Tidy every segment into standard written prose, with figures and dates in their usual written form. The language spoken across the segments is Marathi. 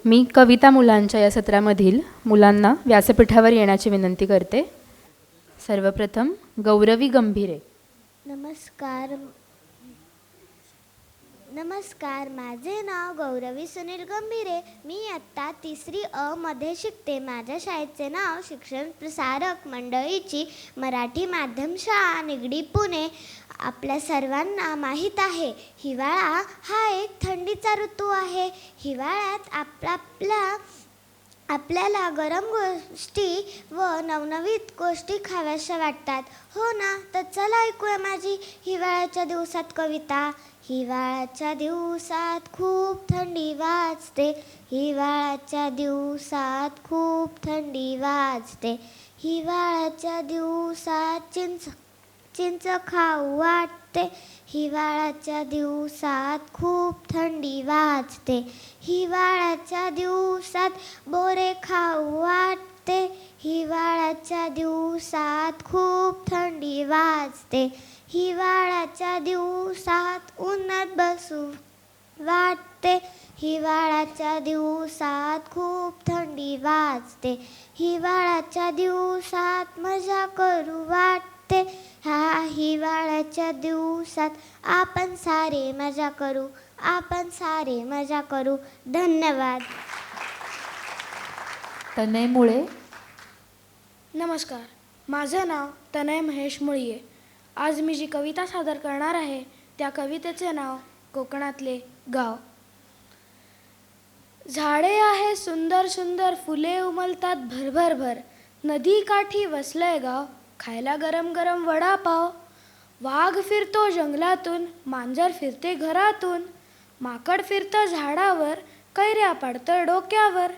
मी कविता मुलांच्या या सत्रामधील मुलांना व्यासपीठावर येण्याची विनंती करते. सर्वप्रथम गौरवी गंभीरे. नमस्कार. माझे नाव गौरवी सुनील गंभीरे. मी इयत्ता 3री अ मध्ये शिकते. माझ्या शाळेचे नाव शिक्षण प्रसारक मंडळीची मराठी माध्यम शाळा निगडी पुणे. आपल्या सर्वांना माहीत आहे, हिवाळा हा एक थंडीचा ऋतू आहे. हिवाळ्यात आपल्याला गरम गोष्टी व नवनवीन गोष्टी खाव्याशा वाटतात, हो ना? तर चला ऐकूया माझी हिवाळ्याच्या दिवसात कविता. हिवाळ्याच्या दिवसात खूप थंडी वाजते. हिवाळ्याच्या दिवसात खूप थंडी वाजते. हिवाळ्याच्या दिवसात चिंच खाऊ वाटते. हिवाळ्याच्या दिवसात खूप थंडी वाजते. हिवाळ्याच्या दिवसात बोरे खाऊ वाटते. हिवाळ्याच्या दिवसात खूप थंडी वाजते. हिवाळ्याच्या दिवसात उन्हात बसू वाटते. हिवाळ्याच्या दिवसात खूप थंडी वाजते. हिवाळ्याच्या दिवसात मजा करू वाटते. ह्या हिवाळ्याच्या दिवसात आपण सारे मजा करू, आपण सारे मजा करू. धन्यवाद. तनय मुळे. नमस्कार, माझं नाव तनय महेश मुळीये. आज मी जी कविता सादर करणार आहे त्या कवितेचे नाव कोकणातले गाव. झाडे आहे सुंदर सुंदर, फुले उमलतात भरभरभर. नदी काठी वसलंय गाव, खायला गरम गरम वडापाव. वाघ फिरतो जंगलातून, मांजर फिरते घरातून. माकड फिरतं झाडावर, कैऱ्या पडतं डोक्यावर.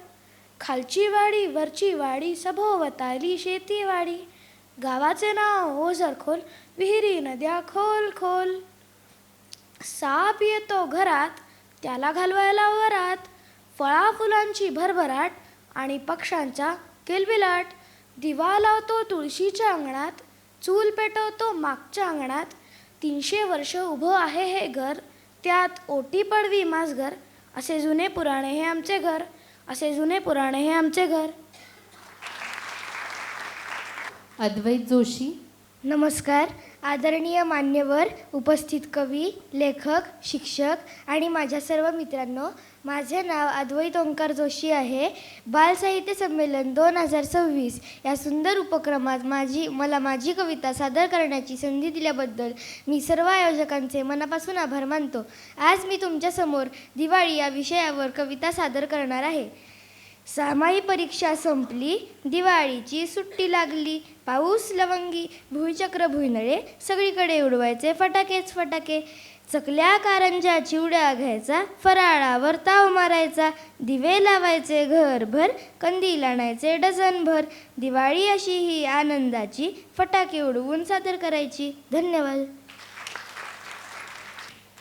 खालची वाडी वरची वाडी, सभोवताली शेतीवाडी. गावाचे नाव ओझरखोल, विहिरी नद्या खोल खोल. साप येतो घरात, त्याला घालवायला वरात. फळा फुलांची भरभराट आणि पक्ष्यांचा किलबिलाट. दिवा लावतो तुळशीच्या अंगणात, चूल पेटवतो मागच्या अंगणात. 300 वर्ष उभं आहे हे घर, त्यात ओटी पडवी मासघर. असे जुने पुराणे हे आमचे घर, असे जुने पुराणे हे आमचे घर. अद्वैत जोशी. नमस्कार. आदरणीय मान्यवर, उपस्थित कवी, लेखक, शिक्षक आणि माझ्या सर्व मित्रांनो, माझे नाव अद्वैत ओंकार जोशी आहे. बालसाहित्य संमेलन 2026 या सुंदर उपक्रमात मला माझी कविता सादर करण्याची संधी दिल्याबद्दल मी सर्व आयोजकांचे मनापासून आभार मानतो. आज मी तुमच्यासमोर दिवाळी या विषयावर कविता सादर करणार आहे. सामाई परीक्षा संपली, दिवाळीची सुट्टी लागली. पाऊस लवंगी, भुईचक्र भुईनळे, सगळीकडे उडवायचे फटाकेच फटाके. चकल्या कारंजा चिवड्या घ्यायचा, फराळावर ताव मारायचा. दिवे लावायचे घरभर, कंदील आणायचे डझनभर. दिवाळी अशी ही आनंदाची, फटाके उडवून सादर करायची. धन्यवाद.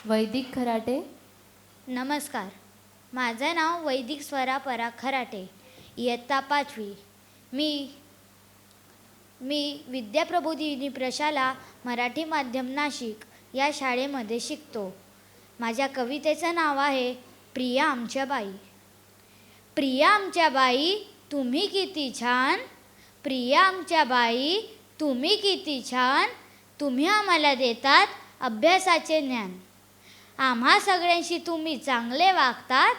वैदिक खराटे. नमस्कार, माझं नाव वैदिक स्वरा पराग खराटे. इयत्ता 5वी. मी विद्याप्रबोधिनी प्रशाला मराठी माध्यम नाशिक या शाळेमध्ये शिकतो. माझ्या कवितेचं नाव आहे प्रिया आमच्या बाई. प्रिया आमच्या बाई तुम्ही किती छान. प्रिया आमच्या बाई तुम्ही किती छान. तुम्ही आम्हाला देतात अभ्यासाचे ज्ञान. आम्हा सगळ्यांशी तुम्ही चांगले वागतात.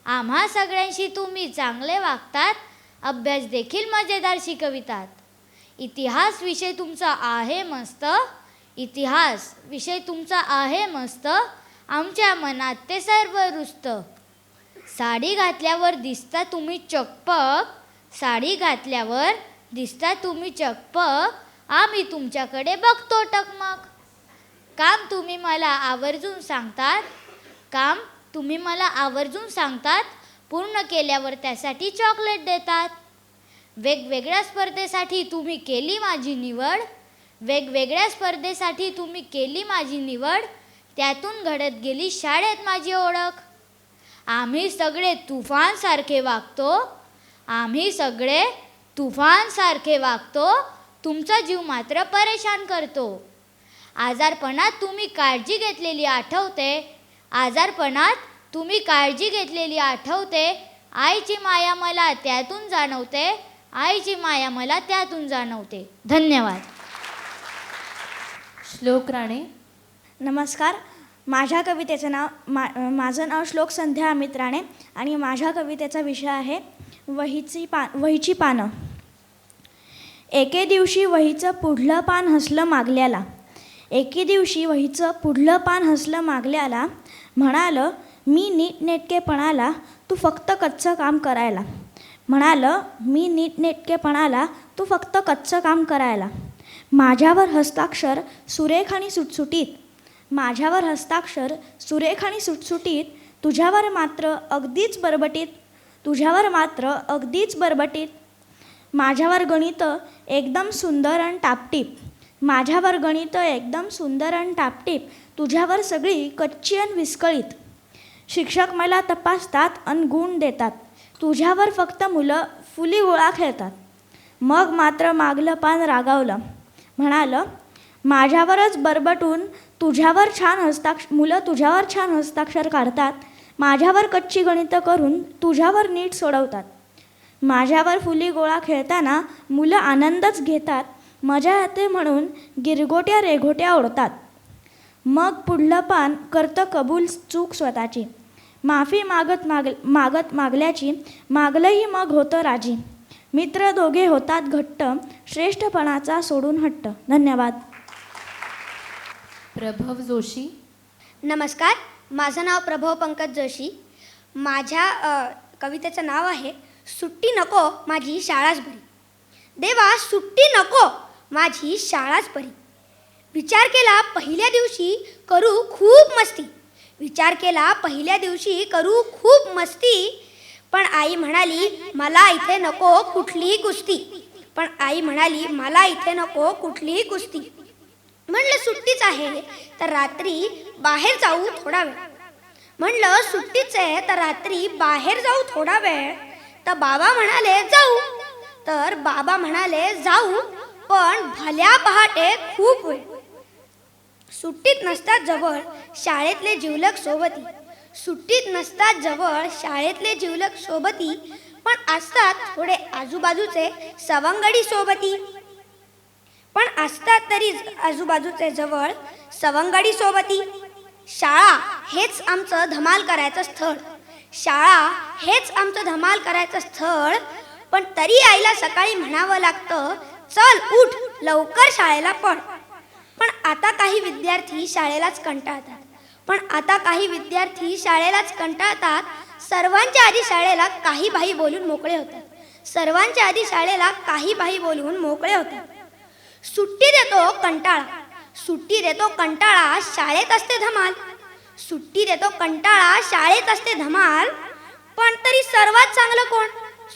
आम्हा सगळ्यांशी तुम्ही चांगले वागतात. अभ्यास देखील मजेदार शिकवितात. इतिहास विषय तुमचा आहे मस्त. इतिहास विषय तुमचा आहे मस्त. आमच्या मनात ते सर्व रुजत. साडी घातल्यावर दिसता तुम्ही चकपक. साडी घातल्यावर दिसता तुम्ही चकपक. आम्ही तुमच्याकडे बघतो टकमक. काम तुम्ही मला आवर्जून सांगतात. काम तुम्ही मला आवर्जून सांगतात. पूर्ण केल्यावर त्यासाठी चॉकलेट देतात. वेगवेगळ्या स्पर्धेसाठी तुम्ही केली माझी निवड. वेगवेगळ्या स्पर्धेसाठी तुम्ही केली माझी निवड. त्यातून घडत गेली शाळेत माझी ओळख. आम्ही सगळे तुफानसारखे वागतो. आम्ही सगळे तुफानसारखे वागतो. तुमचा जीव मात्र परेशान करतो. आजारपणात तुम्ही काळजी घेतलेली आठवते. आजारपणात तुम्ही काळजी घेतलेली आठवते. आईची माया मला त्यातून जाणवते, आईची माया मला त्यातून जाणवते. धन्यवाद. श्लोक राणे. नमस्कार. माझ्या कवितेचं माझं नाव श्लोक संध्या अमित राणे आणि माझ्या कवितेचा विषय आहे वहीची पानं. एके दिवशी वहीचं पुढलं पान हसलं मागल्याला, एके दिवशी वहीचं पुढलं पान हसलं मागल्याला, म्हणालं मी नीटनेटकेपणाला तू फक्त कच्चं काम करायला, म्हणालं मी नीटनेटकेपणाला तू फक्त कच्चं काम करायला. माझ्यावर हस्ताक्षर सुरेख आणि सुटसुटीत, माझ्यावर हस्ताक्षर सुरेख आणि सुटसुटीत, तुझ्यावर मात्र अगदीच बरबटीत, तुझ्यावर मात्र अगदीच बरबटीत. माझ्यावर गणित एकदम सुंदर आणि टापटीप, माझ्यावर गणित एकदम सुंदर आणि टापटीप, तुझ्यावर सगळी कच्ची आणि विस्कळीत. शिक्षक मला तपासतात आणि गुण देतात, तुझ्यावर फक्त मुलं फुली गोळा खेळतात. मग मात्र मागलं पान रागावलं, म्हणालं माझ्यावरच बरबटून तुझ्यावर मुलं तुझ्यावर छान हस्ताक्षर काढतात, माझ्यावर कच्ची गणितं करून तुझ्यावर नीट सोडवतात. माझ्यावर फुली गोळा खेळताना मुलं आनंदच घेतात, मजा येते म्हणून गिरगोट्या रेघोट्या ओढतात. मग पुढलं पान करतं कबूल चूक स्वतःची, माफी मागत मागल्याची, मागलंही मग होतं राजी. मित्र दोघे होतात घट्ट, श्रेष्ठपणाचा सोडून हट्ट. धन्यवाद. प्रभव जोशी. नमस्कार. माझं नाव प्रभव पंकज जोशी. माझ्या कवितेचं नाव आहे सुट्टी नको माझी शाळाच बरी. देवा सुट्टी नको माझी शाळाच बरी. विचार केला पहिल्या दिवशी करू खूप मस्ती, विचार केला पहिल्या दिवशी करू खूप मस्ती, पण आई म्हणाली मला इथे नको कुठलीही कुस्ती, पण आई म्हणाली मला इथे नको कुठलीही कुस्ती. म्हणलं सुट्टीच आहे तर रात्री बाहेर जाऊ थोडा वेळ, म्हणलं सुट्टीच आहे तर रात्री बाहेर जाऊ थोडा वेळ. तर बाबा म्हणाले जाऊ, तर बाबा म्हणाले जाऊ पण भल्या पहाटे खूप वेळ. सुट्टीत नसतात जवळ शाळेतले जिवलग सोबती, सुट्टीत नसतात जवळ शाळेतले जिवलग सोबती, पण असतात थोडे आजूबाजूचे सवंगडी सोबती, पण असतात तरी आजूबाजूचे जवळ सवंगडी सोबती. शाळा हेच आमचं धमाल करायचं स्थळ, शाळा हेच आमचं धमाल करायचं स्थळ, पण तरी आईला सकाळी म्हणावं लागतं चल उठ लवकर शाळेला पड. पण आता काही विद्यार्थी शाळेलाच कंटाळतात, पण आता काही विद्यार्थी शाळेलाच कंटाळतात. सर्वांच्या आधी शाळेला काही बाही बोलून मोकळे होतात, सर्वांच्या आधी शाळेला काही बाही बोलून मोकळे होतात. सुट्टी देतो कंटाळा, सुट्टी देतो कंटाळा शाळेत असते धमाल, सुट्टी देतो कंटाळा शाळेत असते धमाल. पण तरी सर्वात चांगलं कोण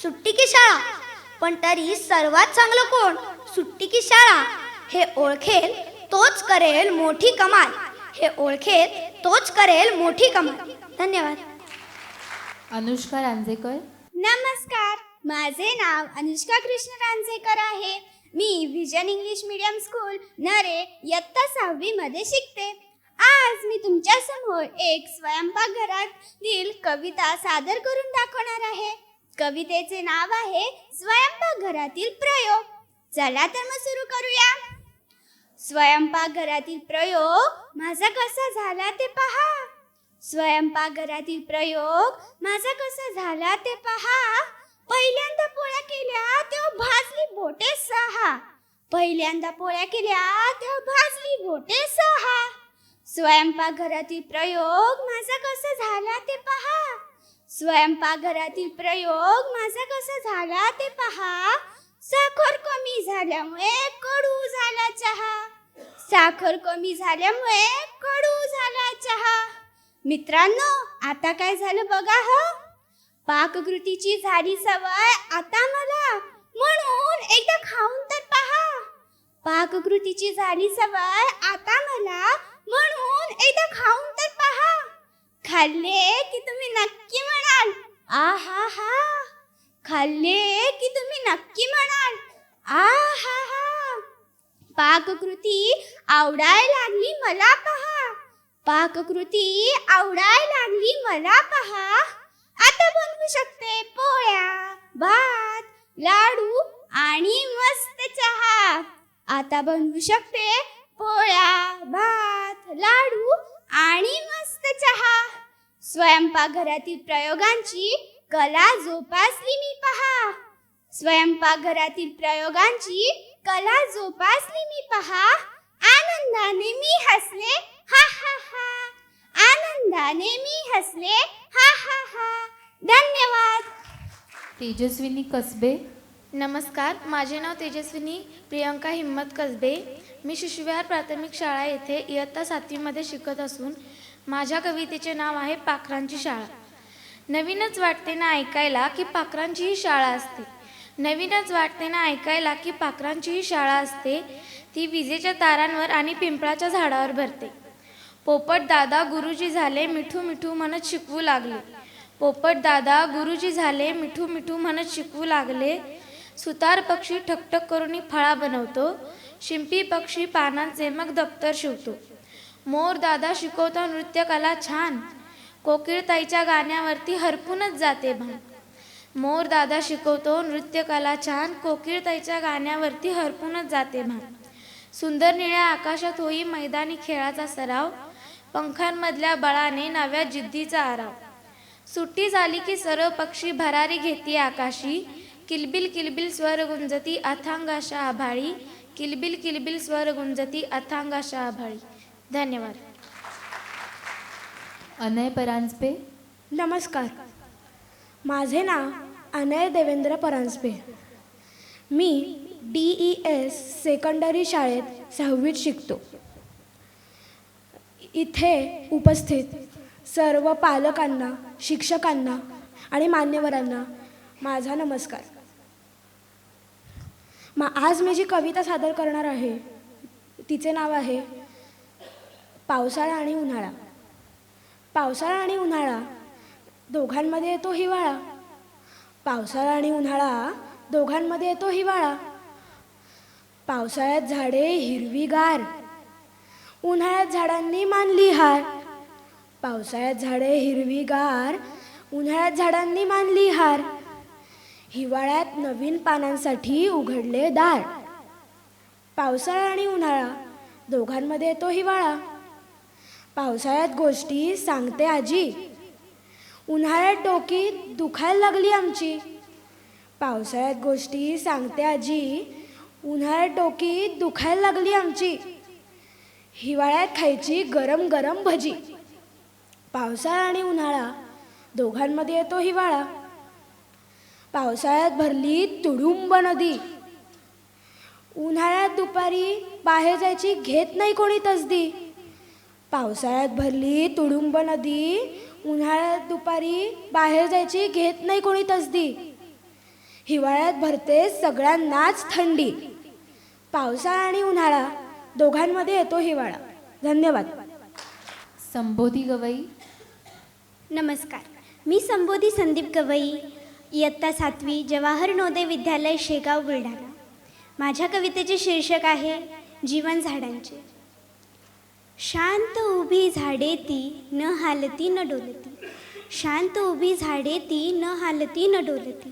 सुट्टी की शाळा, पण तरी सर्वात चांगलं कोण सुट्टी की शाळा. हे ओळखेल तोच करेल मोठी कमाल, हे ओळखेल तोच करेल मोठी कमाल. धन्यवाद. अनुष्का रांजेकर. नमस्कार. माझे नाव अनुष्का कृष्ण रांजेकर आहे. मी विजन इंग्लिश मीडियम स्कूल नरे इयत्ता 6वी मध्ये शिकते. आज मी तुमच्या समोर एक स्वयंपाकघरातील कविता सादर करून दाखवणार आहे. कवितेचे नाव आहे स्वयंपाकघरातील प्रयोग. चला तर मग सुरू करूया. स्वयंपाकघरातील प्रयोग माझा कसा झाला ते पहा, स्वयंपाकघरातील प्रयोग माझा कसा झाला ते पहा. पहिल्यांदा पोळ्या केल्या तेव्हा भाजली बोटे 6, पहिल्यांदा पोळ्या केल्या तेव्हा भाजली बोटे 6. स्वयंपाकघरातील प्रयोग माझा कसा झाला ते पहा, स्वयंपाकघरातील प्रयोग माझा कसा झाला ते पहा. साखर कमी झाल्यामुळे कडू झाला चहा, साखर कमी झाल्यामुळे कडू झाला चहा. मित्रांनो आता काय झालं बघा हो. पाककृतीची झाली सवय आता मला, म्हणून एकदा खाऊन तर पहा. पाककृतीची झाली सवय आता मला, म्हणून एकदा खाऊन तर पहा. खाल्ले की तुम्ही नक्की म्हणाल आहा हा, खाल्ले की तुम्ही नक्की म्हणाल आहा हा. पाककृती आवडायला लागली मला पहा, पाककृती आवडायला लागली मला पहा. आता बनवू शकते पोळ्या, भात, लाडू आणि मस्त चहा. आता बनवू शकते पोळ्या, भात, लाडू आणि मस्त चहा. स्वयंपाकघरातील प्रयोगांची कला जोपासली मी पहा. स्वयंपाकघरातील प्रयोगांची कला जोपासली मी पहा. आनंदाने मी हसले हा हा हा. आनंदाने मी हसले हा हा हा. धन्यवाद. तेजस्विनी कसबे. नमस्कार, माझे नाव तेजस्विनी प्रियंका हिम्मत कसबे. मी शिशुविहार प्राथमिक शाळा येथे इयत्ता 7वीमध्ये शिकत असून माझ्या कवितेचे नाव आहे पाखरांची शाळा. नवीनच वाटते ना ऐकायला की पाखरांचीही शाळा असते. नवीनच वाटते ना ऐकायला की पाखरांचीही शाळा असते. ती विजेच्या तारांवर आणि पिंपळाच्या झाडावर भरते. पोपट दादा गुरुजी झाले मिठू मिठू म्हणत शिकवू लागले. पोपट दादा गुरुजी झाले मिठू मिठू म्हणत शिकवू लागले. सुतार पक्षी ठकठक करून फळा बनवतो. शिंपी पक्षी पानांचे मग दप्तर शिवतो. मोर दादा शिकवतो नृत्यकला छान. कोकिळताईच्या गाण्यावरती हरपूनच जाते भान. मोर दादा शिकवतो नृत्यकला छान. कोकिळताईच्या गाण्यावरती हरपूनच जाते भान. सुंदर निळ्या आकाशात होई मैदानी खेळाचा सराव. पंखांमधल्या बळाने नव्या जिद्दीचा आराव. सुट्टी झाली की सर्व पक्षी भरारी घेती आकाशी. किलबिल किलबिल स्वर गुंजती अथांगाशा आभाळी. किलबिल किलबिल स्वर गुंजती अथांगाशा आभाळी. धन्यवाद. अनय परांजपे. नमस्कार, माझे नाव अनय देवेंद्र परांजपे. मी DES सेकंडरी शाळेत 6वीत शिकतो. इथे उपस्थित सर्व पालकांना, शिक्षकांना आणि मान्यवरांना माझा नमस्कार. आज मी जी कविता सादर करणार आहे तिचे नाव आहे पावसाळा आणि उन्हाळा. पावसाळा आणि उन्हाळा दोघांमध्ये येतो हिवाळा. पावसाळा आणि उन्हाळा दोघांमध्ये येतो हिवाळा. पावसाळ्यात झाडे हिरवीगार, उन्हाळ्यात झाडांनी मानली हार. पावसाळ्यात झाडे हिरवीगार, उन्हाळ्यात झाडांनी मानली हार. हिवाळ्यात नवीन पानांसाठी उघडले दार. पावसाळा आणि उन्हाळा दोघांमध्ये येतो हिवाळा. पावसाळ्यात गोष्टी सांगते आजी, उन्हाळ्यात डोकी दुखायला लागली आमची. पावसाळ्यात गोष्टी सांगते आजी, उन्हाळ्यात डोकी दुखायला लागली आमची. हिवाळ्यात खायची गरम गरम भजी. पावसाळा आणि उन्हाळा दोघांमध्ये येतो हिवाळा. पावसाळ्यात भरली तुडुंब नदी. उन्हाळ्यात दुपारी बाहेर जायची घेत नाही कोणी तसदी. पावसाळ्यात भरली तुडुंब नदी. उन्हाळ्यात दुपारी बाहेर जायची घेत नाही कोणी तसदी. हिवाळ्यात भरते सगळ्यांनाच थंडी. पावसाळा आणि उन्हाळा दोघांमध्ये येतो हिवाळा. धन्यवाद. संबोधी गवई. नमस्कार, मी संबोधी संदीप गवई, इयत्ता 7वी, जवाहर नवोदय विद्यालय, शेगाव, बुलढाणा. माझ्या कवितेचे शीर्षक आहे जीवन झाडांचे. शांत उभी झाडे ती न हालती न डोलती. शांत उभी झाडे ती न हालती न डोलती.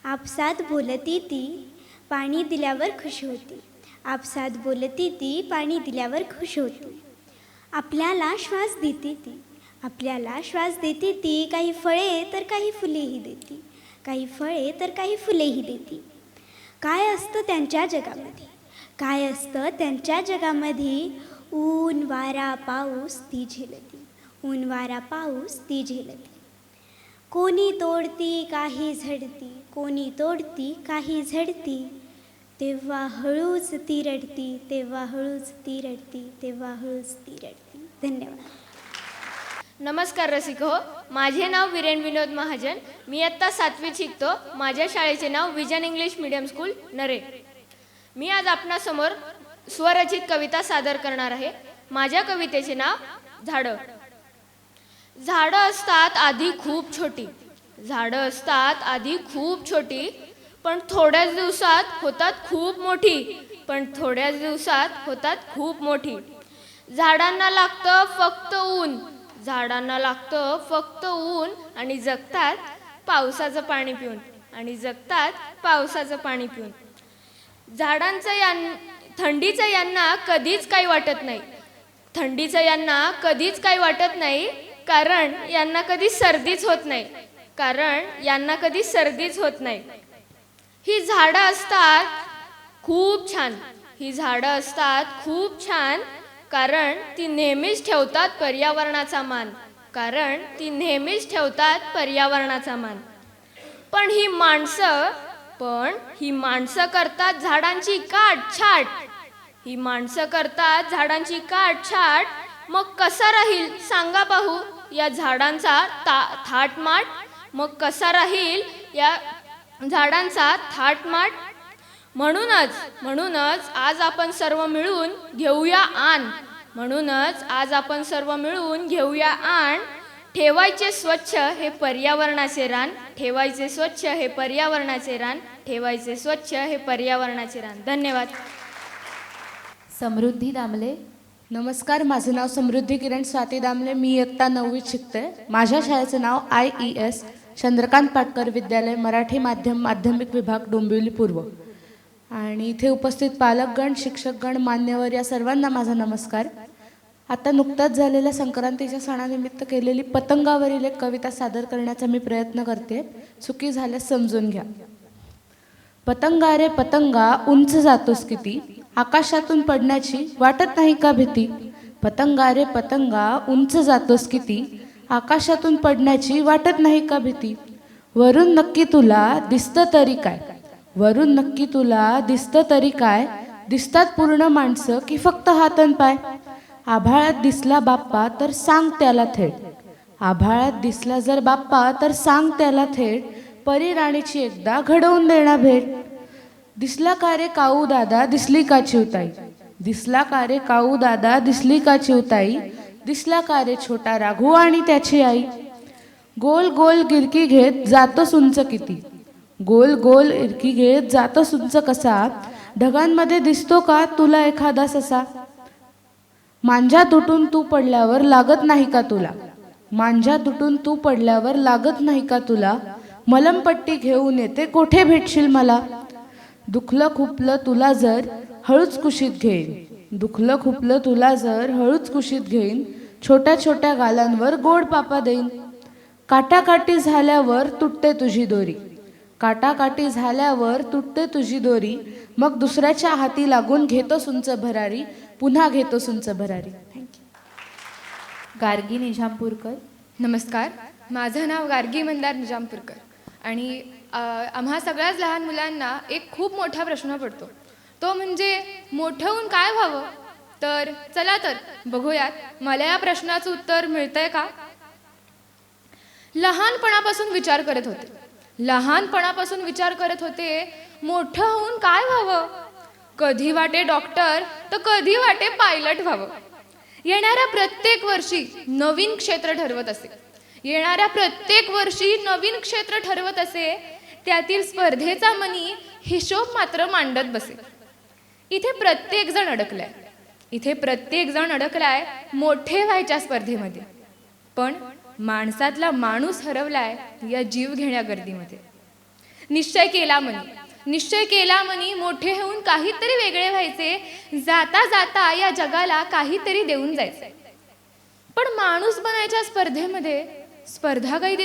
आपसात बोलती ती पाणी दिल्यावर खुश होती. आपसात बोलती ती पाणी दिल्यावर खुश होती. आपल्याला श्वास देते ती, आपल्याला श्वास देते ती. काही फळे तर काही फुलेही देती, काही फळे तर काही फुलेही देती. काय असतं त्यांच्या जगामध्ये, काय असतं त्यांच्या जगामध्ये. ऊन वारा पाऊस ती झेलती, ऊन वारा पाऊस ती झेलती. कोणी तोडती काही झडती, कोणी तोडती काही झडती. तेव्हा हळूच ती रडती, तेव्हा हळूच ती रडती, तेव्हा हळूच ती रडती. धन्यवाद. नमस्कार रसिक हो, माझे नाव वीरेन विनोद महाजन. मी इयत्ता 7वीत शिकतो. माझ्या शाळेचे नाव विजन इंग्लिश मीडियम स्कूल नरे. मी आज आपणासमोर स्वरचित कविता सादर करणार आहे. माझ्या कवितेचे नाव झाडं. झाडं असतात आधी खूप छोटी, झाडं असतात आधी खूप छोटी. पण थोड्याच दिवसात होतात खूप मोठी, पण थोड्याच दिवसात होतात खूप मोठी. झाडांना लागतं फक्त ऊन, झाडांना लागतं फक्त ऊन आणि जगतात पावसाचं पाणी पिऊन आणि जगतात पावसाचं पाणी पिऊन. थंडीचं यांना कधीच काही वाटत नाही. थंडीचं यांना कधीच काही वाटत नाही, कारण यांना कधी सर्दीच होत नाही. ही झाडं असतात खूप छान. कारण ती नेहमीच ठेवतात पर्यावरणाचा मान. पण ही माणसं करतात झाडांची काटछाट. मग कसा राहील सांगा पाहू या झाडांचा थाटमाट. म्हणूनच आज आपण सर्व मिळून घेऊया आण. ठेवायचे स्वच्छ हे पर्यावरणाचे रान. धन्यवाद. समृद्धी दामले. नमस्कार, माझं नाव समृद्धी किरण स्वाती दामले. मी इयत्ता 9वीत शिकते. माझ्या शाळेचं नाव IES चंद्रकांत पाटकर विद्यालय मराठी माध्यम माध्यमिक विभाग डोंबिवली पूर्व. आणि इथे उपस्थित पालकगण, शिक्षकगण, मान्यवर या सर्वांना माझा नमस्कार. आता नुकताच झालेल्या संक्रांतीच्या सणानिमित्त केलेली पतंगावरील एक कविता सादर करण्याचा मी प्रयत्न करते. चुकी झाल्यास समजून घ्या. पतंगा रे पतंगा उंच जातोस किती, आकाशातून पडण्याची वाटत नाही का भीती. पतंगा रे पतंगा उंच जातोस किती, आकाशातून पडण्याची वाटत नाही का भीती. वरून नक्की तुला दिसतं तरी काय, दिसतात पूर्ण माणसं की फक्त हात अन पाय. आभाळात दिसला बाप्पा तर सांग त्याला थेट, परी राणीची एकदा घडवून देणार भेट. दिसला का रे काऊ दादा दिसली का चिवताई, दिसला का रे छोटा राघू आणि त्याची आई. गोल गोल गिरकी घेत जातो सुंच कसा, ढगांमध्ये दिसतो का तुला एखादा ससा. मांजा तुटून तू पडल्यावर लागत नाही का तुला, मलमपट्टी घेऊन येते कोठे भेटशील मला. दुखलं खुपलं तुला जर हळूच कुशीत घेईन, छोट्या छोट्या गालांवर गोड पापा देईन. काटाकाटी झाल्यावर तुटते तुझी दोरी, मग दुसऱ्याच्या हाती लागून घेतो पुन्हा घेतो सुंच भरारी. गार्गी निजामपूरकर. नमस्कार, माझं नाव गार्गी मंदार निजामपूरकर. आणि आम्हा सगळ्याच लहान मुलांना एक खूप मोठा प्रश्न पडतो, तो म्हणजे मोठं होऊन काय व्हावं. तर चला तर बघूयात मला या प्रश्नाचं उत्तर मिळतंय का. लहानपणापासून विचार करत होते मोठं होऊन काय व्हावं. कधी वाटे डॉक्टर तर कधी वाटे पायलट व्हावं. येणाऱ्या प्रत्येक वर्षी नवीन क्षेत्र ठरवत असे, त्यातील स्पर्धेचा मनी हिशोब मात्र मांडत बसे. इथे प्रत्येक जण अडकलाय मोठे व्हायच्या स्पर्धेमध्ये, पण माणसातला माणूस हरवलाय या जीव घेण्या गर्दीमध्ये. निश्चय केला मनी मोठे होऊन काहीतरी वेगळे व्हायचे, जाता जाता या जगाला काहीतरी देऊन जायचे. पण माणूस बनायच्या स्पर्धेमध्ये स्पर्धा काही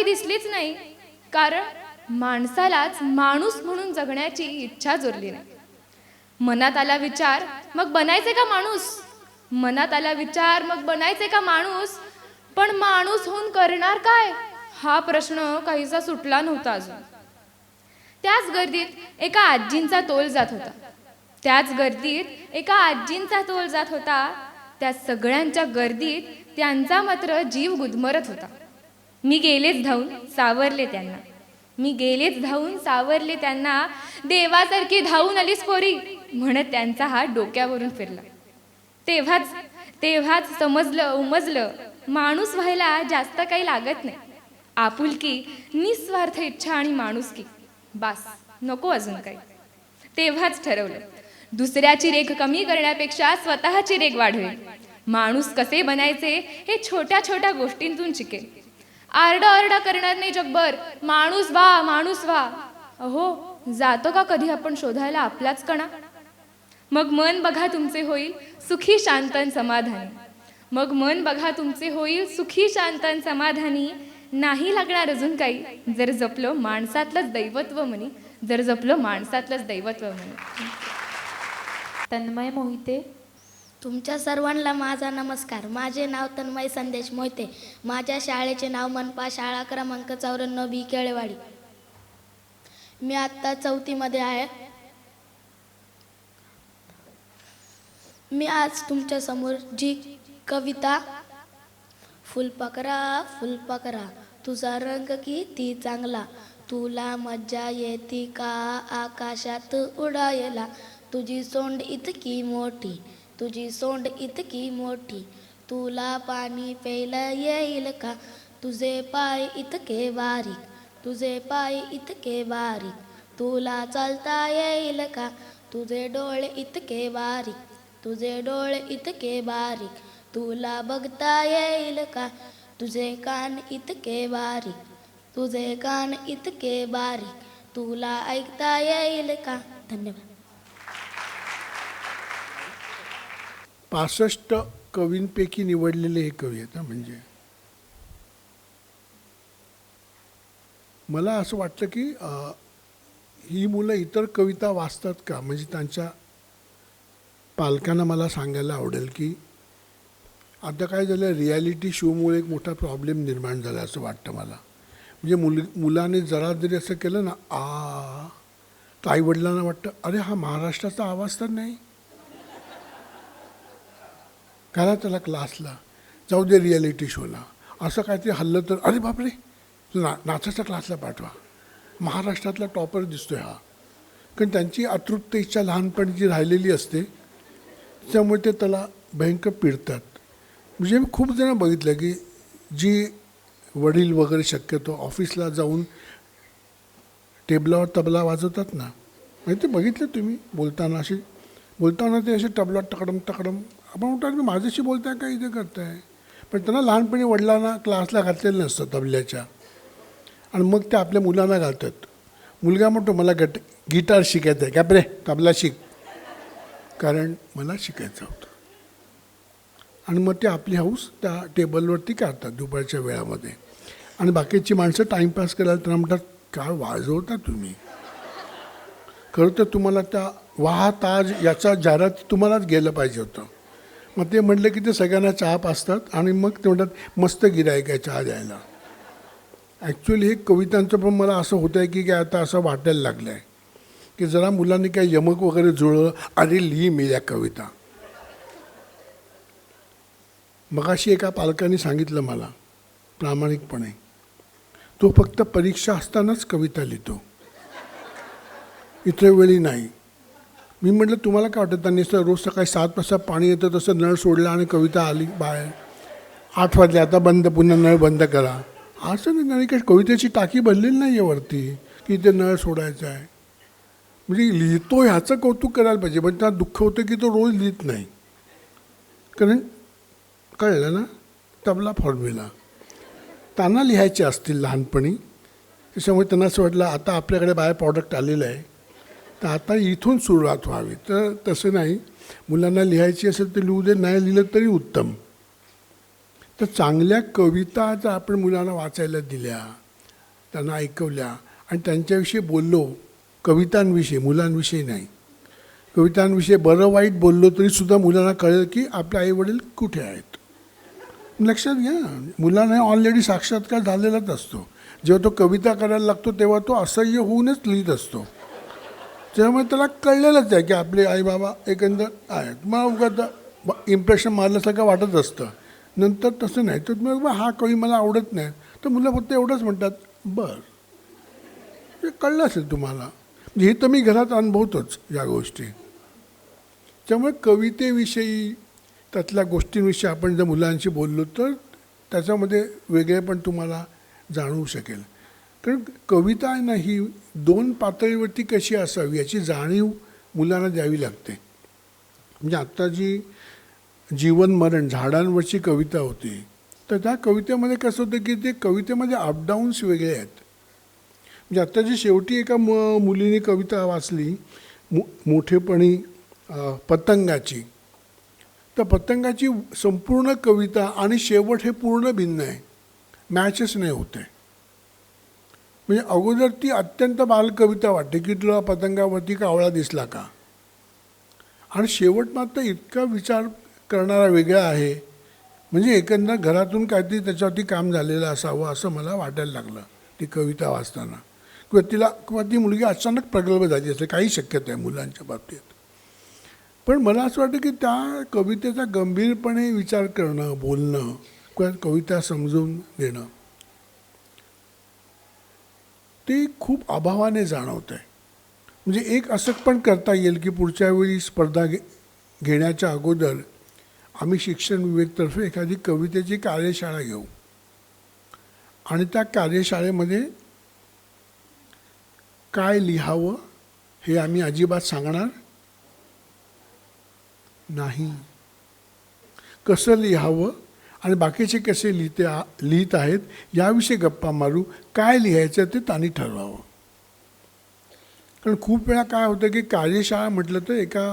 दिसलीच नाही. कारण माणसालाच माणूस म्हणून जगण्याची इच्छा जोरली नाही. मनात आला विचार मग बनायचे का माणूस. पण माणूस होऊन करणार काय हा प्रश्न काहीसा सुटला नव्हता अजून. त्याच गर्दीत एका आजींचा तोल जात होता. त्या सगळ्यांच्या गर्दीत त्यांचा मात्र जीव गुदमरत होता. मी गेलेच धावून सावरले त्यांना, देवासारखी धावून आलीच पोरी म्हणत त्यांचा हात डोक्यावरून फिरला. तेव्हाच उमजलं माणूस व्हायला जास्त काही लागत नाही. आपुलकी, निस्वार्थ इच्छा आणि माणुसकी, बास, नको अजून काही. तेव्हाच ठरवलं दुसऱ्याची रेख कमी करण्यापेक्षा स्वतःची रेख वाढवेल. माणूस कसे बनायचे हे छोट्या छोट्या गोष्टींतून शिकेल. आरडाओरडा करणार नाही जगभर, माणूस व्हा माणूस व्हा. अहो, जातो का कधी आपण शोधायला आपलाच कणा? मग मन बघा तुमचे होईल सुखी शांतन समाधानी. मग मन बघा तुमचे होईल सुखी शांतन समाधानी. नाही लागणार अजून काही, जर जपलं माणसातलंच दैवत्व म्हणी, जर जपलं माणसातलंच दैवत्व म्हणी. तन्मय मोहिते. तुमच्या सर्वांना माझा नमस्कार. माझे नाव तन्मय संदेश मोहिते. माझ्या शाळेचे नाव मनपा शाळा क्रमांक 94 बी केळेवाडी. मी आत्ता 4थीमध्ये आहे. मी आज तुमच्यासमोर जी कविता, फुलपाखरा तुझा रंग किती चांगला, तुला मज्जा येते का आकाशात उडायला, तुझी सोंड इतकी मोठी, तुझी सोंड इतकी मोठी, तुला पाणी प्यायला येईल का, तुझे पाय इतके बारीक, तुझे पाय इतके बारीक, तुला चालता येईल का, तुझे डोळे इतके बारीक, तुझे डोळे इतके बारीक, तुला बघता येईल का, तुझे कान इतके बारीक, तुझे कान इतके बारीक, तुला ऐकता येईल का. धन्यवाद. 65 कवींपैकी निवडलेले हे कवी आहेत. म्हणजे मला असं वाटतं की ही मुलं इतर कविता वाचतात का, म्हणजे त्यांच्या पालकांना मला सांगायला आवडेल की आता काय झालं, रियालिटी शोमुळे एक मोठा प्रॉब्लेम निर्माण झाला असं वाटतं मला. म्हणजे मुलाने जरा जरी असं केलं ना तर आईवडिलांना वाटतं अरे हा महाराष्ट्राचा आवाज तर नाही, घाला त्याला क्लासला, जाऊ दे रियालिटी शोला. असं काहीतरी हल्लं तर अरे बापरे तू नाचाच्या क्लासला पाठवा, महाराष्ट्रातला टॉपर दिसतोय हा. कारण त्यांची अतृप्त इच्छा लहानपणी जी राहिलेली असते त्यामुळे ते त्याला भयंकर पिडतात. म्हणजे मी खूप जण बघितलं की जी वडील वगैरे शक्यतो ऑफिसला जाऊन टेबलावर तबला वाजवतात ना, म्हणजे ते बघितलं तुम्ही बोलताना ते असे तबला टकडम टकडम, आपण म्हणतात की माझ्याशी बोलताय का इथे करताय. पण त्यांना लहानपणी वडिलांना क्लासला घातलेलं नसतं तबल्याच्या, आणि मग ते आपल्या मुलांना घालतात. मुलगा म्हणतो मला गिटार शिकायचं आहे, का बरे तबला शिक, कारण मला शिकायचं होतं. आणि मग ते आपली हाऊस त्या टेबलवरती काढतात दुपारच्या वेळामध्ये. आणि बाकीची माणसं टाईमपास करायला त्यांना म्हणतात काय वाजवता तुम्ही, खरं तर तुम्हाला त्या वाह ताज याचा जाहिरात तुम्हालाच गेलं पाहिजे होतं. मग ते म्हटलं की ते सगळ्यांना चहा पाजतात आणि मग ते म्हणतात मस्त गिरायक आहे चहा द्यायला. ॲक्च्युली हे कवितांचं पण मला असं होतं आहे की काय आता असं वाटायला लागलं आहे की जरा मुलांनी काही यमक वगैरे जुळलं, अरे लिही मी या कविता. मगाशी एका पालकाने सांगितलं मला प्रामाणिकपणे, तो फक्त परीक्षा असतानाच कविता लिहितो, इतर वेळी नाही. मी म्हटलं तुम्हाला काय वाटतं, त्यांनी रोज सकाळी 7 वाजता पाणी येतं तसं नळ सोडला आणि कविता आली बाहेर, 8 वाजले आता बंद, पुन्हा नळ बंद करा, असं नाही. काही कवितेची टाकी भरलेली नाही आहे वरती की ते नळ सोडायचं आहे. म्हणजे लिहितो ह्याचं कौतुक करायला पाहिजे, पण त्यात दुःख होतं की तो रोज लिहित नाही. कारण कळलं ना, तबला फॉर्म्युला त्यांना लिहायचे असतील लहानपणी, त्याच्यामुळे त्यांना असं वाटलं आता आपल्याकडे बाय प्रॉडक्ट आलेलं आहे तर आता इथून सुरुवात व्हावी. तर तसं नाही, मुलांना लिहायची असेल तर लिहू दे, नाही लिहिलं तरी उत्तम. तर चांगल्या कविता जर आपण मुलांना वाचायला दिल्या, त्यांना ऐकवल्या आणि त्यांच्याविषयी बोललो, कवितांविषयी मुलांविषयी नाही, कवितांविषयी बरं वाईट बोललो तरीसुद्धा मुलांना कळेल की आपले आईवडील कुठे आहेत. लक्षात घ्या, मुलांना ऑलरेडी साक्षात्कार झालेलाच असतो. जेव्हा तो कविता करायला लागतो तेव्हा तो असह्य होऊनच लिहित असतो. त्यामुळे त्याला कळलेलंच आहे की आपले आई बाबा एकंदर आहेत. मला उगाच इम्प्रेशन मारल्यासारखं वाटत असतं. नंतर तसं नाही, तर मग हा कवी मला आवडत नाही, तर मुलं फक्त एवढंच म्हणतात बरं, हे कळलं असेल तुम्हाला. हे तर मी घरात अनुभवतोच या गोष्टी. त्यामुळे कवितेविषयी त्यातल्या गोष्टींविषयी आपण जर मुलांशी बोललो तर त्याच्यामध्ये वेगळेपण तुम्हाला जाणवू शकेल. कारण कविता आहे ना ही 2 पातळीवरती कशी असावी याची जाणीव मुलांना द्यावी लागते. म्हणजे आत्ता जी जीवन मरण झाडांवरची कविता होती, तर त्या कवितेमध्ये कसं होतं की ते कवितेमध्ये अपडाऊन्स वेगळे आहेत. म्हणजे आत्ता जी शेवटी एका मुलीने कविता वाचली मोठेपणी पतंगाची, तर पतंगाची संपूर्ण कविता आणि शेवट हे पूर्ण भिन्न आहे, मॅचच नाही होत आहे. म्हणजे अगोदर ती अत्यंत बालकविता वाटते की तुला पतंगावरती कावळा दिसला का, आणि शेवट मात्र इतका विचार करणारा वेगळा आहे. म्हणजे एकंदर घरातून काहीतरी त्याच्यावरती काम झालेलं असावं असं मला वाटायला लागलं ती कविता वाचताना. किंवा ती मुलगी अचानक प्रगल्भ झाली असेल, काही शक्यता आहे मुलांच्या बाबतीत. पण मला असं वाटतं की त्या कवितेचा गंभीरपणे विचार करणं, बोलणं किंवा कविता समजून देणं ते खूप अभावाने जाणवतं आहे. म्हणजे एक असं पण करता येईल की पुढच्या वेळी स्पर्धा घेण्याच्या अगोदर आम्ही शिक्षण विभागातर्फे एखादी कवितेची कार्यशाळा घेऊ आणि त्या कार्यशाळेमध्ये काय लिहावं हे आम्ही अजिबात सांगणार नाही, कसं लिहावं आणि बाकीचे कसे लिहित आहेत याविषयी गप्पा मारू. काय लिहायचं ते त्यांनी ठरवावं. कारण खूप वेळा काय होतं की कार्यशाळा म्हटलं तर एका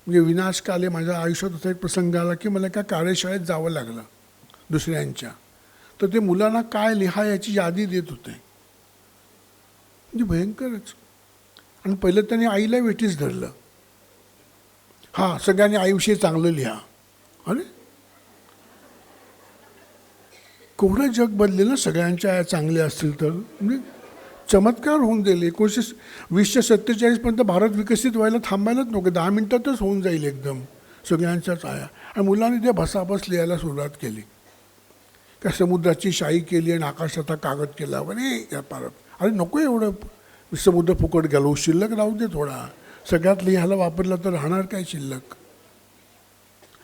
म्हणजे विनाशकाले माझ्या आयुष्यात असा एक प्रसंग आला की मला एका कार्यशाळेत जावं लागलं दुसऱ्यांच्या. तर ते मुलांना काय लिहा याची यादी देत होते, म्हणजे भयंकरच. आणि पहिलं त्यांनी आईला वेठीस धरलं, हां सगळ्यांनी आईविषयी चांगलं लिहा. अरे केवढं जग बदलेलं ना सगळ्यांच्या आया चांगल्या असतील तर. म्हणजे चमत्कार होऊन जाईल. 1920-47पर्यंत भारत विकसित व्हायला थांबायलाच नको, 10 मिनिटातच होऊन जाईल एकदम सगळ्यांच्याच आया. आणि मुलांनी ते भसाभस लिहायला सुरुवात केली, का समुद्राची शाई केली आणि आकाशाचा कागद केला वगैरे. या पारत अरे नको एवढं समुद्र फुकट घालवू, शिल्लक राहू दे थोडा. सगळ्यात लिहायला वापरला तर राहणार काय शिल्लक.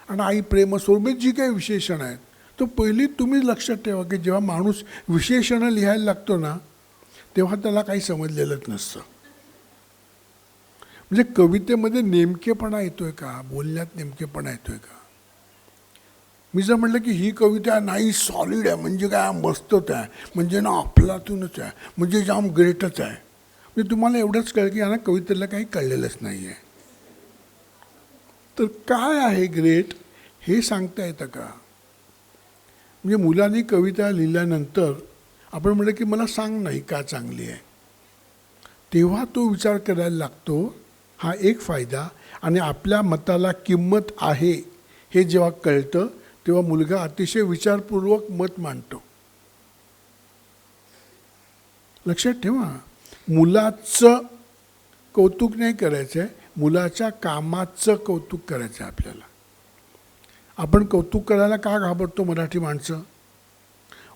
आणि आई प्रेम सोबत जी काही विशेषण आहेत तो पहिली तुम्ही लक्षात ठेवा की जेव्हा माणूस विशेषणं लिहायला लागतो ना तेव्हा त्याला काही समजलेलंच नसतं. म्हणजे कवितेमध्ये नेमकेपणा येतोय का, बोलण्यात नेमकेपणा येतोय का. मी जर म्हटलं की ही कविता नाही सॉलिड आहे, म्हणजे काय मस्तच आहे, म्हणजे ना अफलातूनच आहे, म्हणजे जाम ग्रेटच आहे, म्हणजे तुम्हाला एवढंच कळलं की यांना कवितेला काही कळलेलंच नाही आहे. तर काय आहे ग्रेट हे सांगता येतं का. म्हणजे मुलांनी कविता लिहिल्यानंतर आपण म्हटलं की मला सांग नाही का चांगली आहे, तेव्हा तो विचार करायला लागतो. हा एक फायदा. आणि आपल्या मताला किंमत आहे हे जेव्हा कळतं तेव्हा मुलगा अतिशय विचारपूर्वक मत मांडतो. लक्षात ठेवा, मुलाचं कौतुक नाही करायचं आहे, मुलाच्या कामाचं कौतुक करायचं आहे आपल्याला. आपण कौतुक करायला का घाबरतो मराठी माणसं.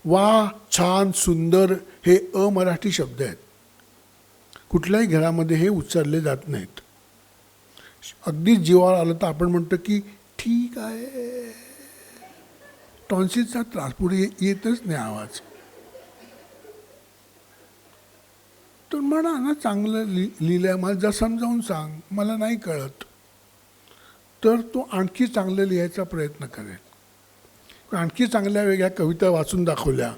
वा, छान, सुंदर हे अमराठी शब्द आहेत, कुठल्याही घरामध्ये हे उच्चारले जात नाहीत. अगदी जीवावर आलं तर आपण म्हणतो की ठीक आहे. टॉन्सिलचा त्रास, पुढे येतच नाही आवाज. तर म्हणा ना चांगलं लिहिलं आहे, मला जर समजावून सांग, मला नाही कळत, तर तो आणखी चांगलं लिहायचा प्रयत्न करेल. आणखी चांगल्या वेगळ्या कविता वाचून दाखवल्या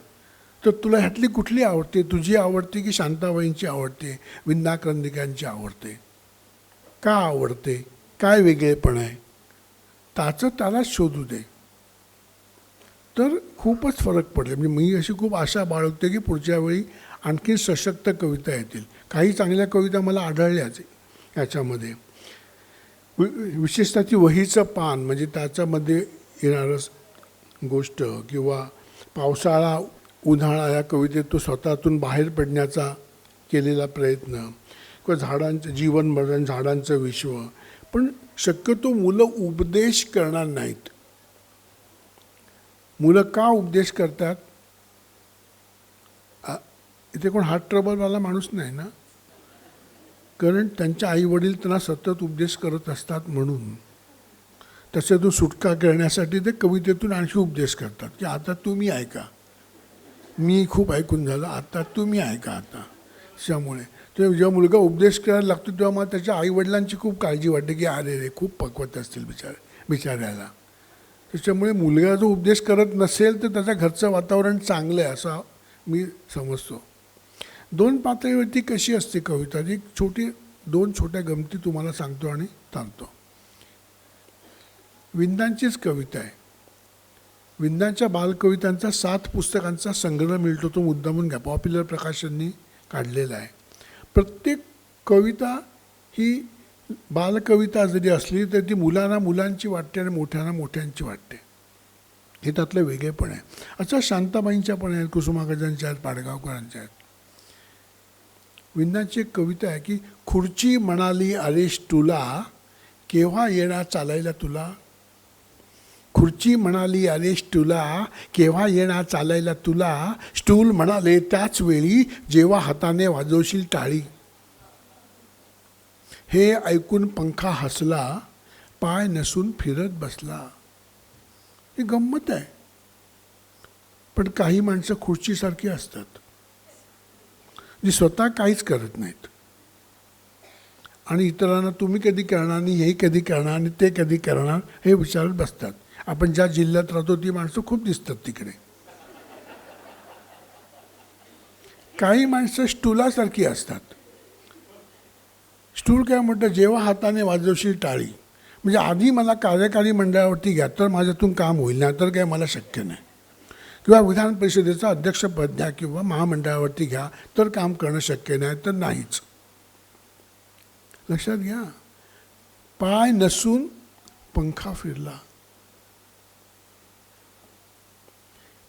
तर तुला ह्यातली कुठली आवडते, तुझी आवडते की शांताबाईंची आवडते, विंदा करंदीकरांची आवडते, का आवडते, काय वेगळेपण आहे, त्याचं त्याला शोधू दे. तर खूपच फरक पडले. म्हणजे मी अशी खूप आशा बाळगते की पुढच्या वेळी आणखी सशक्त कविता येतील. काही चांगल्या कविता मला आढळल्याच याच्यामध्ये. विशेषतः ती वहीचं पान, म्हणजे त्याच्यामध्ये येणारं गोष्ट, किंवा पावसाळा उन्हाळा या कवितेत तो स्वतःतून बाहेर पडण्याचा केलेला प्रयत्न, किंवा झाडांचं जीवन मरण, झाडांचं विश्व. पण शक्यतो मुलं उपदेश करणार नाहीत. मुलं का उपदेश करतात. इथे कोण हार्ट ट्रबलवाला माणूस नाही ना, कारण त्यांच्या आईवडील त्यांना सतत उपदेश करत असतात. म्हणून त्याच्यातून सुटका करण्यासाठी ते कवितेतून आणखी उपदेश करतात की आता तुम्ही ऐका, मी खूप ऐकून झालं, आता तुम्ही ऐका, आता त्याच्यामुळे तेव्हा जेव्हा मुलगा उपदेश करायला लागतो तेव्हा मला त्याच्या आईवडिलांची खूप काळजी वाटते की अरे रे खूप पक्वत असतील बिचाऱ्याला. त्याच्यामुळे मुलगा जो उपदेश करत नसेल तर त्याच्या घरचं वातावरण चांगलं आहे असं मी समजतो. 2 पातळीवरती कशी असते कविता, एक 2 छोट्या गमती तुम्हाला सांगतो आणि थांबतो. विंदांचीच कविता आहे. विंदांच्या बालकवितांचा 7 पुस्तकांचा संग्रह मिळतो, तो मुद्दामून घ्या, पॉप्युलर प्रकाशननी काढलेला आहे. प्रत्येक कविता ही बालकविता जरी असली तर ती मुलांना मुलांची वाटते आणि मोठ्यांना मोठ्यांची वाटते. हे त्यातलं वेगळेपण आहे. असं शांताबाईंच्या पण आहेत, कुसुमाग्रजांच्या आहेत, पाडगावकरांच्या आहेत. विंदांची एक कविता आहे की खुर्ची म्हणाली अरेश तुला, केव्हा येणार चालायला तुला. खुर्ची म्हणाली अरेश तुला, केव्हा येणार चालायला तुला. स्टूल म्हणाले त्याच वेळी, जेव्हा हाताने वाजवशील टाळी. हे ऐकून पंखा हसला, पाय नसून फिरत बसला. ही गंमत आहे. पण काही माणसं खुर्चीसारखी असतात जी स्वतः काहीच करत नाहीत आणि इतरांना तुम्ही कधी करणार आणि हे कधी करणार आणि ते कधी करणार हे विचारत बसतात. आपण ज्या जिल्ह्यात राहतो ती माणसं खूप दिसतात तिकडे. काही माणसं स्टूलासारखी असतात. स्टूल काय म्हणतं, जेव्हा हाताने वाजवशील टाळी. म्हणजे आधी मला कार्यकारी मंडळावरती घ्या तर माझ्यातून काम होईल, नाही तर काय मला शक्य नाही. किंवा विधान परिषदेचं अध्यक्षपद द्या किंवा महामंडळावरती घ्या तर काम करणं शक्य नाही, तर नाहीच. लक्षात घ्या, पाय नसून पंखा फिरला.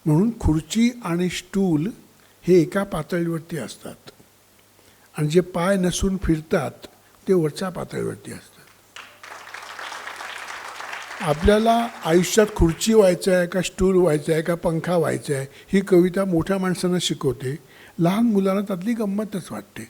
म्हणून खुर्ची आणि स्टूल हे एका पातळीवरती असतात आणि जे पाय नसून फिरतात ते वरच्या पातळीवरती असतात. आपल्याला आयुष्यात खुर्ची व्हायचं आहे का स्टूल व्हायचं आहे का पंखा व्हायचा आहे ही कविता मोठ्या माणसांना शिकवते. लहान मुलांना त्यातली गंमतच वाटते.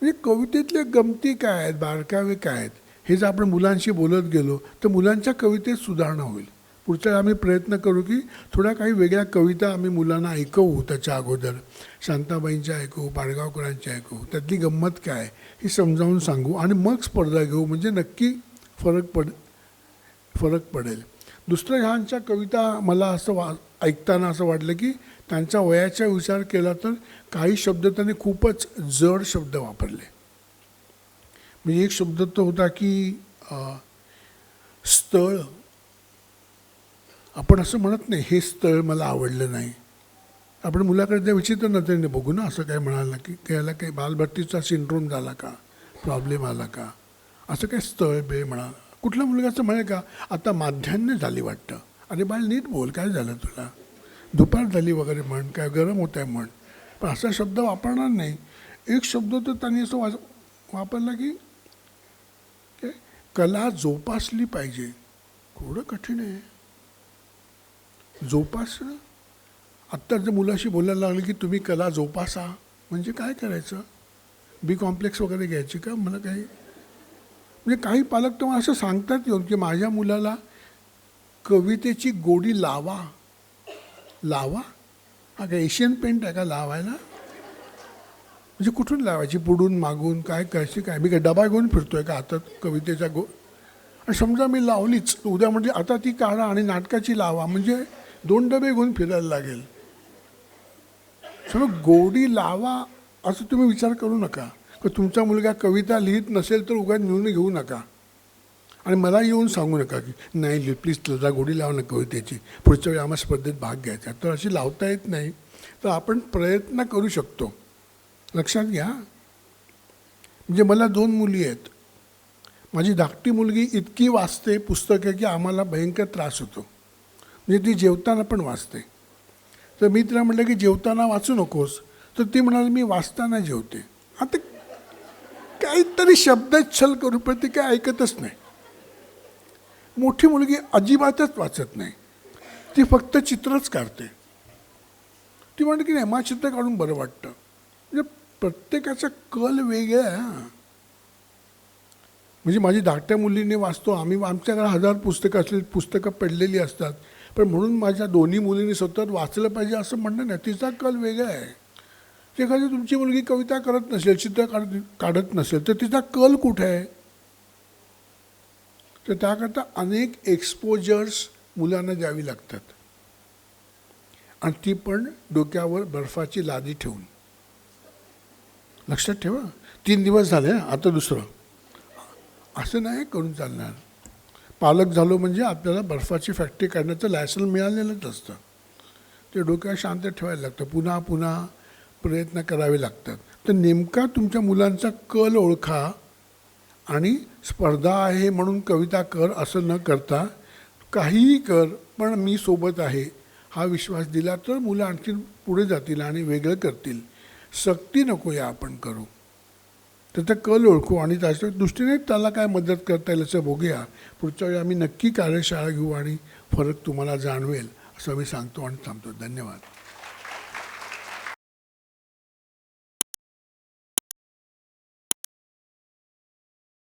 म्हणजे कवितेतले गमती काय आहेत, बारकावे काय आहेत, हे जर आपण मुलांशी बोलत गेलो तर मुलांच्या कवितेत सुधारणा होईल. पुढच्या आम्ही प्रयत्न करू की थोड्या काही वेगळ्या कविता आम्ही मुलांना ऐकवू. त्याच्या अगोदर शांताबाईंच्या ऐकवू, पाडगावकरांच्या ऐकवू, त्यातली गंमत काय हे समजावून सांगू आणि मग स्पर्धा घेऊ. म्हणजे नक्की फरक पडेल. दुसरं ह्यांच्या कविता मला असं ऐकताना असं वाटलं की त्यांच्या वयाचा विचार केला तर काही शब्द त्यांनी खूपच जड शब्द वापरले. म्हणजे एक शब्द तो होता की स्थळ. आपण असं म्हणत नाही हे स्थळ मला आवडलं नाही. आपण मुलाकडे त्या विचित्र नजरेने बघू ना, असं काय म्हणाला की त्याला काही बालभट्टीचा सिंड्रोम झाला का, प्रॉब्लेम आला का, असं काय स्थळ बे म्हणा. कुठल्या मुलगाचं म्हणे का आता माध्यान्ह झाली वाटतं, अरे बाळ नीट बोल, काय झालं तुला, दुपार झाली वगैरे म्हण, काय गरम होत आहे म्हण. पण असा शब्द वापरणार नाही. एक शब्द तर त्यांनी असं वापरला की कला जोपासली पाहिजे. थोडं कठीण आहे जोपासणं. आत्ता जर मुलाशी बोलायला लागले की तुम्ही कला जोपासा म्हणजे काय करायचं, बी कॉम्प्लेक्स वगैरे घ्यायची का, मला काही. म्हणजे काही पालक तर मला असं सांगतात येऊन की माझ्या मुलाला कवितेची गोडी लावा. हा काय एशियन पेंट आहे का लावायला. म्हणजे कुठून लावायची, पुढून मागून काय करायची काय. मी काय डबा घेऊन फिरतोय का हातात कवितेच्या आणि समजा मी लावलीच उद्या म्हणजे आता ती काढा आणि नाटकाची लावा म्हणजे 2 डबे घेऊन फिरायला लागेल. सगळं गोडी लावा असं तुम्ही विचार करू नका. की तुमचा मुलगा कविता लिहित नसेल तर उगाच निर्णय घेऊ नका आणि मला येऊन सांगू नका की नाही प्लीज तुला गोडी लावा ना कवितेची, पुढच्या वेळी आम्हाला स्पर्धेत भाग घ्यायचा. तर अशी लावता येत नाही. तर आपण प्रयत्न करू शकतो. लक्षात घ्या. म्हणजे मला 2 मुली आहेत. माझी धाकटी मुलगी इतकी वाचते पुस्तकं की आम्हाला भयंकर त्रास होतो. म्हणजे ती जेवताना पण वाचते. तर मी तिला म्हटलं की जेवताना वाचू नकोस, तर ती म्हणाली मी वाचताना जेवते. आता काहीतरी शब्दच्छल करू पण ती काय ऐकतच नाही. मोठी मुलगी अजिबातच वाचत नाही, ती फक्त चित्रच काढते. ती म्हणते की नाही मला चित्र काढून बरं वाटतं. म्हणजे प्रत्येकाचा कल वेगळा आहे. म्हणजे माझी धाकट्या मुलीने वाचतो, आमच्याकडे 1000 पुस्तकं असलेली पुस्तकं पडलेली असतात, पण म्हणून माझ्या दोन्ही मुलींनी सतत वाचलं पाहिजे असं म्हणणं नाही. तिचा कल वेगळा आहे. एखादी तुमची मुलगी कविता करत नसेल, चित्र काढत नसेल, तर तिचा कल कुठे आहे? तर त्याकरता अनेक एक्सपोजर्स मुलांना द्यावी लागतात, आणि ती पण डोक्यावर बर्फाची लादी ठेवून. लक्षात ठेवा, 3 दिवस झाले, आता दुसरं. असं नाही करून चालणार. पालक झालो म्हणजे आपल्याला बर्फाची फॅक्टरी काढण्याचं लायसन मिळालेलंच असतं. ते डोक्यात शांत ठेवायला लागतं, पुन्हा पुन्हा प्रयत्न करावे लागतात. तर नेमका तुमच्या मुलांचा कल ओळखा, आणि स्पर्धा आहे म्हणून कविता कर असं न करता काहीही कर, पण मी सोबत आहे हा विश्वास दिला तर मुलं आणखी पुढे जातील आणि वेगळं करतील. सक्ती नको या आपण करू. त्याचा कल ओळखू आणि त्याच्या दृष्टीने त्याला काय मदत करता येईल असं बघूया. पुढच्या वेळी आम्ही नक्की कार्यशाळा घेऊ आणि फरक तुम्हाला जाणवेल असं मी सांगतो आणि थांबतो. धन्यवाद.